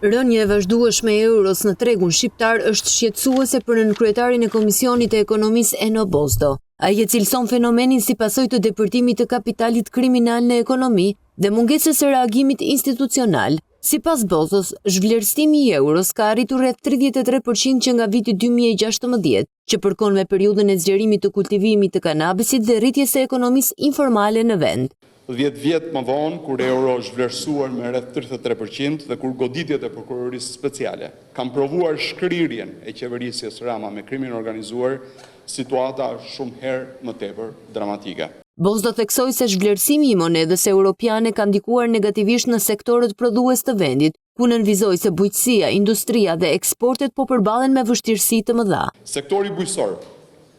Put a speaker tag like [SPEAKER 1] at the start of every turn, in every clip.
[SPEAKER 1] Rënja e vazhdueshme e euros në tregun shqiptar është shqetësuese për nënkryetarin e Komisionit të Ekonomisë Eno Bozdo. Ai e cilëson fenomenin si pasojë të depërtimit të kapitalit kriminal në ekonomi dhe mungesës së reagimit institucional. Sipas Bozdos, zhvlerësimi i euros ka arritur rreth 33% që nga viti 2016, që përkon me periudhën e zgjerimit të kultivimit të kanabisit dhe rritjes së ekonomisë informale në vend.
[SPEAKER 2] 10 vjet më vonë, kur euro është vlerësuar me rreth 33% dhe kur goditjet e prokurorisë speciale kanë provuar shkrirjen e qeverisjes Rama me krimin organizuar, situata është shumë herë më tepër dramatike.
[SPEAKER 1] Bozdo theksoi se zhvlerësimi i monedhës europiane ka ndikuar negativisht në sektorët prodhues të vendit, ku nënvizoi se bujqësia, industria dhe eksportet po përballen me vështirësi të mëdha.
[SPEAKER 2] Sektori bujqësor,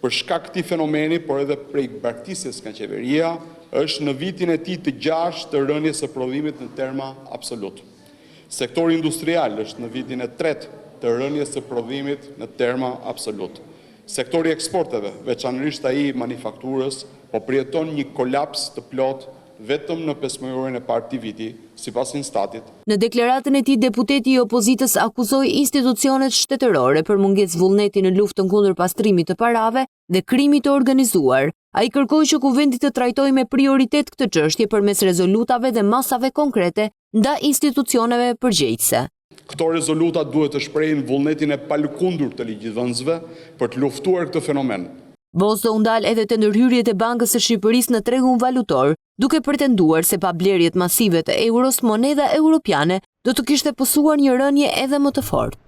[SPEAKER 2] për shkak këtij fenomeni, por edhe prej braktisjes nga qeveria, është në vitin e tij të 6 të rënies së prodhimit në terma absolut. Sektori industrial është në vitin e 3 të rënies së prodhimit në terma absolut. Sektori eksporteve, veçanërisht ai i manufakturës, po përjeton një kolaps të plot vetëm në 5 muajin e parë të viti, sipas Instatit.
[SPEAKER 1] Në deklaratën e tij, deputeti i opozitës akuzoi institucionet shtetërore për mungesë vullneti në luftën kundër pastrimit të parave dhe krimit të organizuar. Ai kërkoi që kuvendi të trajtojë me prioritet këtë çështje përmes rezolutave dhe masave konkrete ndaj institucioneve përgjegjëse.
[SPEAKER 2] Këto rezoluta duhet të shprehin vullnetin e palëkundur të ligjvënësve për të luftuar këtë fenomen.
[SPEAKER 1] Bozdo u ndal edhe te ndërhyrjet e Bankës së Shqipërisë në tregun valutor, duke pretenduar se pa blerjet masive të euros, monedha europiane do të kishte pësuar një rënje edhe më të fortë.